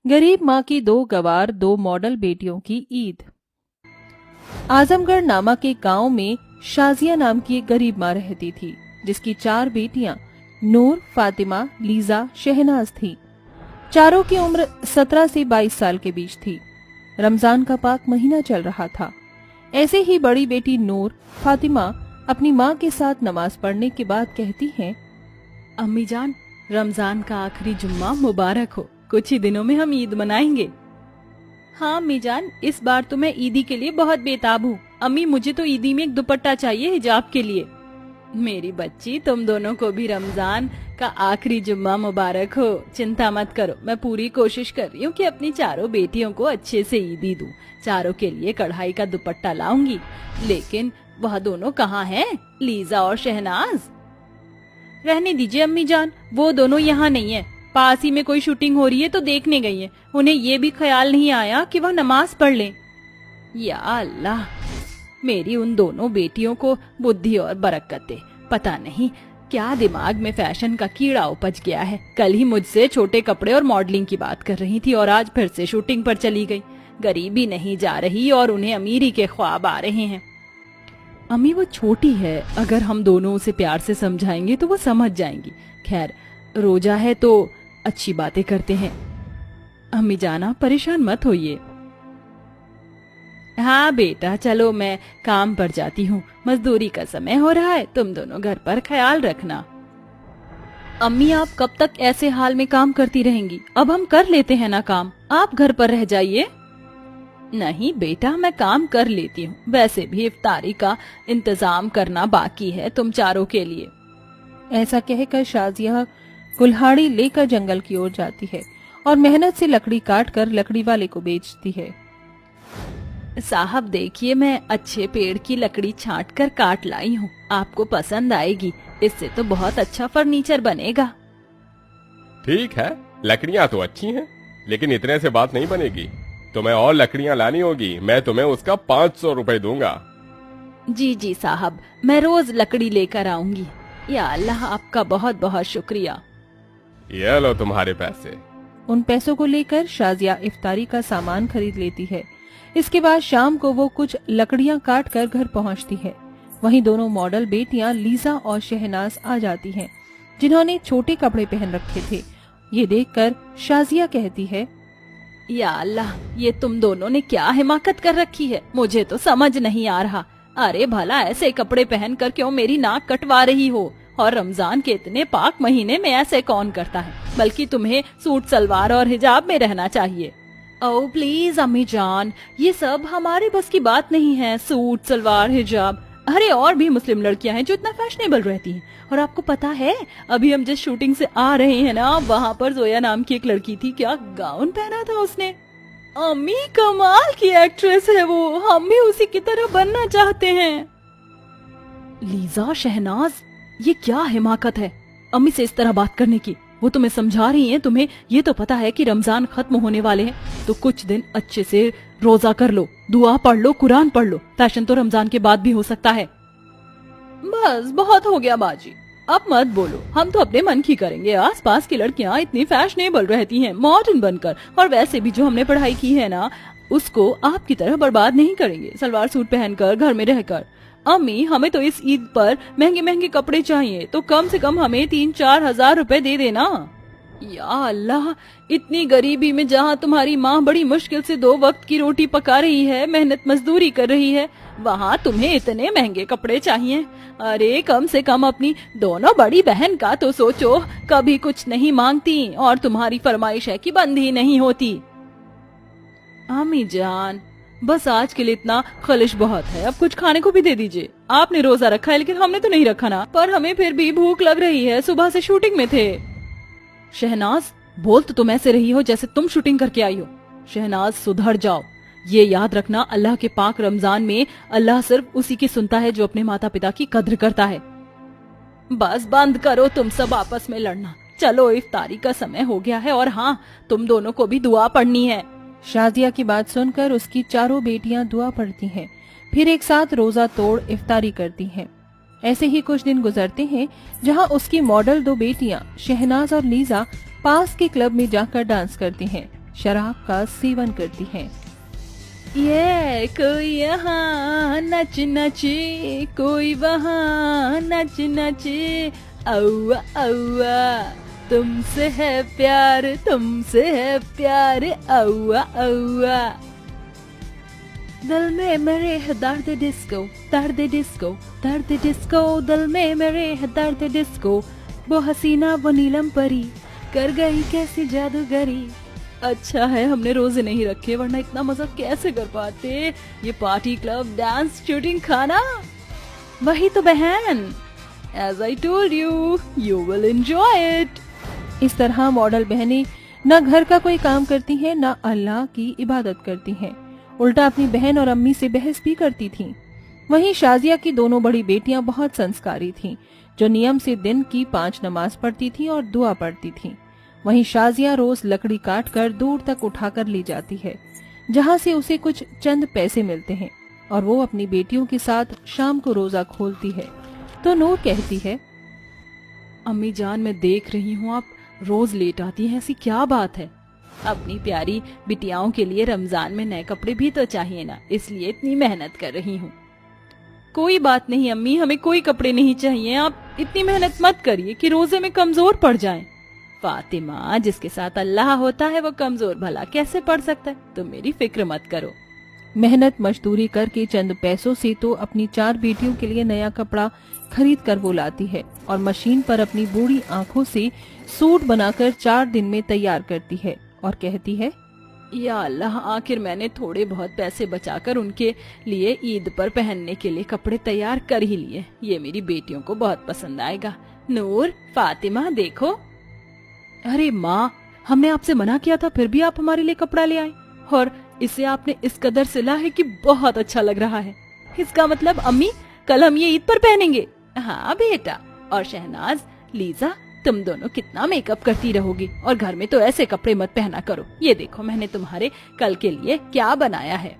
गरीब माँ की 2 गवार 2 मॉडल बेटियों की ईद। आजमगढ़ नामक एक गांव में शाजिया नाम की एक गरीब माँ रहती थी, जिसकी 4 बेटियां नूर, फातिमा, लीजा, शहनाज थी। चारों की उम्र 17 से 22 साल के बीच थी। रमजान का पाक महीना चल रहा था। ऐसे ही बड़ी बेटी नूर, फातिमा अपनी माँ के साथ नमाज पढ़ने के बाद कहती हैं, अम्मी जान, रमजान का आखिरी जुम्मा मुबारक हो। कुछ ही दिनों में हम ईद मनाएंगे। हाँ अम्मी जान, इस बार तो मैं ईदी के लिए बहुत बेताब हूँ। अम्मी, मुझे तो ईदी में एक दुपट्टा चाहिए हिजाब के लिए। मेरी बच्ची, तुम दोनों को भी रमजान का आखिरी जुम्मा मुबारक हो। चिंता मत करो, मैं पूरी कोशिश कर रही हूँ कि अपनी चारों बेटियों को अच्छे से ईदी दूँ। चारों के लिए कढ़ाई का दुपट्टा लाऊंगी। लेकिन वह दोनों कहाँ हैं, लीजा और शहनाज? रहने दीजिए अम्मी जान, वो दोनों यहाँ नहीं है। पास ही में कोई शूटिंग हो रही है तो देखने गई है। उन्हें ये भी ख्याल नहीं आया कि वह नमाज पढ़ लें। या अल्लाह, मेरी उन दोनों बेटियों को बुद्धि और बरकत दे। पता नहीं क्या दिमाग में फैशन का कीड़ा उपज गया है। कल ही मुझसे छोटे कपड़े और मॉडलिंग की बात कर रही थी और आज फिर से शूटिंग पर चली गई। गरीबी नहीं जा रही और उन्हें अमीरी के ख्वाब आ रहे हैं। अम्मी, वो छोटी है, अगर हम दोनों उसे प्यार से समझाएंगे तो वो समझ जाएंगी। खैर, रोजा है तो अच्छी बातें करते हैं। अम्मी जाना, परेशान मत होइए। हाँ बेटा, चलो मैं काम पर जाती हूँ। मजदूरी का समय हो रहा है, तुम दोनों घर पर ख्याल रखना। अम्मी, आप कब तक ऐसे हाल में काम करती रहेंगी? अब हम कर लेते हैं ना काम, आप घर पर रह जाइए। नहीं बेटा, मैं काम कर लेती हूँ। वैसे भी इफ्तारी का इंतजाम करना बाकी है तुम चारों के लिए। ऐसा कहकर शाजिया कुल्हाड़ी लेकर जंगल की ओर जाती है और मेहनत से लकड़ी काट कर लकड़ी वाले को बेचती है। साहब देखिए, मैं अच्छे पेड़ की लकड़ी छांट कर काट लाई हूँ, आपको पसंद आएगी। इससे तो बहुत अच्छा फर्नीचर बनेगा। ठीक है, लकड़ियाँ तो अच्छी हैं, लेकिन इतने से बात नहीं बनेगी। तुम्हें और लकड़ियाँ लानी होगी। मैं तुम्हें उसका 500 रुपए दूंगा। जी जी साहब, मैं रोज लकड़ी लेकर आऊंगी। या अल्लाह, आपका बहुत बहुत शुक्रिया। ये लो तुम्हारे पैसे। उन पैसों को लेकर शाजिया इफ्तारी का सामान खरीद लेती है। इसके बाद शाम को वो कुछ लकड़ियां काट कर घर पहुंचती है। वहीं दोनों मॉडल बेटियां लीजा और शहनाज आ जाती हैं, जिन्होंने छोटे कपड़े पहन रखे थे। ये देखकर शाजिया कहती है, या अल्लाह, ये तुम दोनों ने क्या हिमाकत कर रखी है, मुझे तो समझ नहीं आ रहा। अरे भला, ऐसे कपड़े पहनकर क्यों मेरी नाक कटवा रही हो? और रमजान के इतने पाक महीने में ऐसे कौन करता है? बल्कि तुम्हें सूट सलवार और हिजाब में रहना चाहिए। ओह प्लीज अम्मी जान, ये सब हमारे बस की बात नहीं है। सूट सलवार हिजाब, अरे और भी मुस्लिम लड़कियां हैं जो इतना फैशनेबल रहती हैं। और आपको पता है, अभी हम जिस शूटिंग से आ रहे हैं ना, वहाँ पर जोया नाम की एक लड़की थी, क्या गाउन पहना था उसने। अम्मी, कमाल की एक्ट्रेस है वो, हम भी उसी की तरह बनना चाहते हैं। लीजा, शहनाज, ये क्या हिमाकत है अम्मी से इस तरह बात करने की? वो तुम्हें समझा रही हैं। तुम्हें ये तो पता है कि रमजान खत्म होने वाले हैं, तो कुछ दिन अच्छे से रोजा कर लो, दुआ पढ़ लो, कुरान पढ़ लो। फैशन तो रमजान के बाद भी हो सकता है। बस बहुत हो गया बाजी, अब मत बोलो। हम तो अपने मन की करेंगे। आस पास की लड़कियां इतनी फैशनेबल रहती हैं, मॉडर्न बनकर। और वैसे भी जो हमने पढ़ाई की है ना, उसको आपकी तरह बर्बाद नहीं करेंगे सलवार सूट पहनकर घर में रहकर। अम्मी, हमें तो इस ईद पर महंगे महंगे कपड़े चाहिए, तो कम से कम हमें 3-4 हजार रुपए दे देना। या अल्लाह, इतनी गरीबी में जहाँ तुम्हारी माँ बड़ी मुश्किल से 2 वक्त की रोटी पका रही है, मेहनत मजदूरी कर रही है, वहाँ तुम्हें इतने महंगे कपड़े चाहिए? अरे कम से कम अपनी दोनों बड़ी बहन का तो सोचो, कभी कुछ नहीं मांगती और तुम्हारी फरमाइश है कि बंद ही नहीं होती। अम्मी जान, बस आज के लिए इतना खलिश बहुत है, अब कुछ खाने को भी दे दीजिए। आपने रोजा रखा है, लेकिन हमने तो नहीं रखा ना, पर हमें फिर भी भूख लग रही है, सुबह से शूटिंग में थे। शहनाज, बोल तो तुम ऐसे रही हो जैसे तुम शूटिंग करके आई हो। शहनाज, सुधर जाओ। ये याद रखना, अल्लाह के पाक रमजान में अल्लाह सिर्फ उसी की सुनता है जो अपने माता पिता की कद्र करता है। बस बंद करो तुम सब आपस में लड़ना। चलो, इफ्तारी का समय हो गया है, और हाँ, तुम दोनों को भी दुआ पढ़नी है। शाजिया की बात सुनकर उसकी चारों बेटियां दुआ पढ़ती हैं, फिर एक साथ रोजा तोड़ इफ्तारी करती हैं। ऐसे ही कुछ दिन गुजरते हैं, जहां उसकी मॉडल 2 बेटियां शहनाज और लीजा पास के क्लब में जाकर डांस करती हैं। शराब का सेवन करती हैं। ये कोई यहाँ नच नचे, कोई वहाँ नच नचे, औआ औआ तुमसे है प्यार, तुमसे है प्यार, औआ औआ। दिल में मेरे है दर्द डिस्को, दर्द डिस्को, दर्द डिस्को, दिल में मेरे है दर्द डिस्को, वो हसीना वो नीलम परी कर गई कैसी जादूगरी। अच्छा है हमने रोजे नहीं रखे, वरना इतना मजा कैसे कर पाते। ये पार्टी क्लब डांस शूटिंग खाना, वही तो बहन। As I told you, you will enjoy it. इस तरह मॉडल बहनें न घर का कोई काम करती हैं, न अल्लाह की इबादत करती हैं, उल्टा अपनी बहन और अम्मी से बहस भी करती थीं। वहीं शाजिया की दोनों बड़ी बेटियां बहुत संस्कारी थीं, जो नियम से दिन की 5 नमाज पढ़ती थीं और दुआ पढ़ती थीं। वहीं शाजिया रोज लकड़ी काट कर दूर तक उठाकर ले जाती है, जहां से उसे कुछ चंद पैसे मिलते हैं, और वो अपनी बेटियों के साथ शाम को रोजा खोलती है। तो नूर कहती है, अम्मी जान मैं देख रही हूँ आप रोज लेट आती हैं, ऐसी क्या बात है। अपनी प्यारी बिटियाओं के लिए रमजान में नए कपड़े भी तो चाहिए ना, इसलिए इतनी मेहनत कर रही हूँ। कोई बात नहीं अम्मी, हमें कोई कपड़े नहीं चाहिए, आप इतनी मेहनत मत करिए कि रोजे में कमजोर पड़ जाएं। फातिमा, जिसके साथ अल्लाह होता है वो कमजोर भला कैसे पड़ सकता है, तुम मेरी फिक्र मत करो। मेहनत मजदूरी करके चंद पैसों से तो अपनी 4 बेटियों के लिए नया कपड़ा खरीद कर वो लाती है, और मशीन पर अपनी बूढ़ी आंखों से सूट बनाकर 4 दिन में तैयार करती है, और कहती है, या अल्लाह, आखिर मैंने थोड़े बहुत पैसे बचाकर उनके लिए ईद पर पहनने के लिए कपड़े तैयार कर ही लिए। ये मेरी बेटियों को बहुत पसंद आएगा। नूर, फातिमा देखो। अरे माँ, हमने आपसे मना किया था, फिर भी आप हमारे लिए कपड़ा ले आए, और इसे आपने इस कदर सिला है कि बहुत अच्छा लग रहा है। इसका मतलब अम्मी कल हम ये ईद पर पहनेंगे। हाँ बेटा, और शहनाज, लीजा, तुम दोनों कितना मेकअप करती रहोगी, और घर में तो ऐसे कपड़े मत पहना करो। ये देखो मैंने तुम्हारे कल के लिए क्या बनाया है।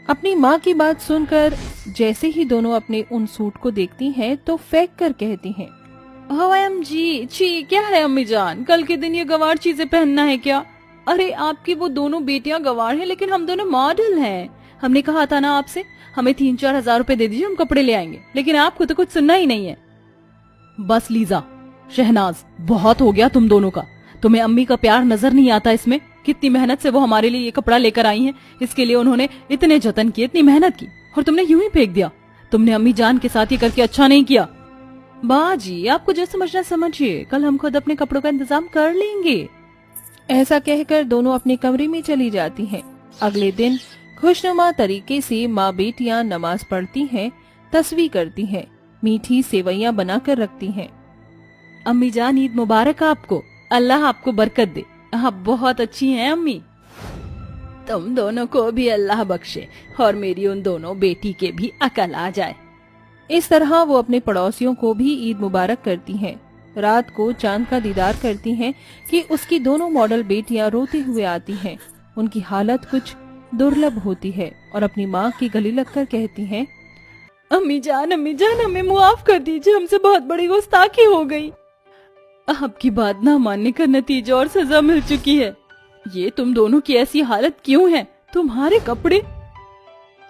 अपनी माँ की बात सुनकर जैसे ही दोनों अपने उन सूट को देखती हैं तो फेंक कर कहती हैं, OMG, छी क्या है अम्मी जान, कल के दिन ये गवार चीजें पहनना है क्या। अरे आपकी वो दोनों बेटियां गवार हैं, लेकिन हम दोनों मॉडल हैं। हमने कहा था ना आपसे, हमें 3-4 हजार रुपए दे दीजिए, हम कपड़े ले आएंगे, लेकिन आपको तो कुछ सुनना ही नहीं है। बस लीजा, शहनाज, बहुत हो गया तुम दोनों का। तुम्हें अम्मी का प्यार नजर नहीं आता इसमें? कितनी मेहनत से वो हमारे लिए ये कपड़ा लेकर आई हैं, इसके लिए उन्होंने इतने जतन किए, इतनी मेहनत की, और तुमने यूं ही फेंक दिया। तुमने अम्मी जान के साथ ये करके अच्छा नहीं किया। बाजी, आपको जो समझना समझिए, कल हम खुद अपने कपड़ों का इंतजाम कर लेंगे। ऐसा कहकर दोनों अपने कमरे में चली जाती हैं। अगले दिन खुशनुमा तरीके से माँ बेटियां नमाज पढ़ती हैं, तस्वीर करती हैं, मीठी सेवैयां बनाकर रखती हैं। अम्मी जान, ईद मुबारक आपको, अल्लाह आपको बरकत दे, आप बहुत अच्छी हैं अम्मी। तुम दोनों को भी अल्लाह बख्शे, और मेरी उन दोनों बेटी के भी अकल आ जाए। इस तरह वो अपने पड़ोसियों को भी ईद मुबारक करती हैं। रात को चांद का दीदार करती हैं कि उसकी दोनों मॉडल बेटियां रोते हुए आती हैं। उनकी हालत कुछ दुर्लभ होती है, और अपनी माँ की गले लगकर कहती हैं, अम्मी जान, हमें मुआफ कर दीजिए, हमसे बहुत बड़ी गुस्ताखी हो गई। आपकी बात ना मानने का नतीजा और सजा मिल चुकी है। ये तुम दोनों की ऐसी हालत क्यों है? तुम्हारे कपड़े।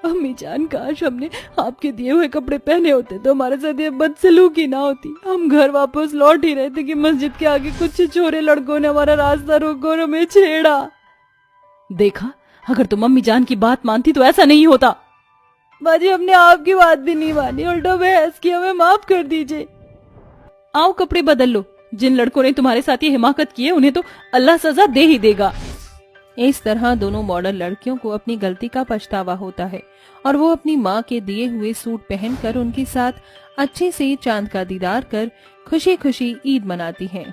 अम्मी जान, काश हमने आपके दिए हुए कपड़े पहने होते तो हमारे साथ ये बदसलूकी ना होती। हम घर वापस लौट ही रहे थे कि मस्जिद के आगे कुछ छोरे लड़कों ने हमारा रास्ता रोका और हमें छेड़ा। देखा, अगर तुम अम्मी जान की बात मानती तो ऐसा नहीं होता। बाजी, हमने आपकी बात भी नहीं मानी, उल्टा बहस की, हमें माफ कर दीजिए। आओ कपड़े बदल लो, जिन लड़कों ने तुम्हारे साथ ये हिमाकत की है उन्हें तो अल्लाह सजा दे ही देगा। इस तरह दोनों मॉडल लड़कियों को अपनी गलती का पछतावा होता है, और वो अपनी माँ के दिए हुए सूट पहनकर उनके साथ अच्छे से चांद का दीदार कर खुशी खुशी ईद मनाती हैं।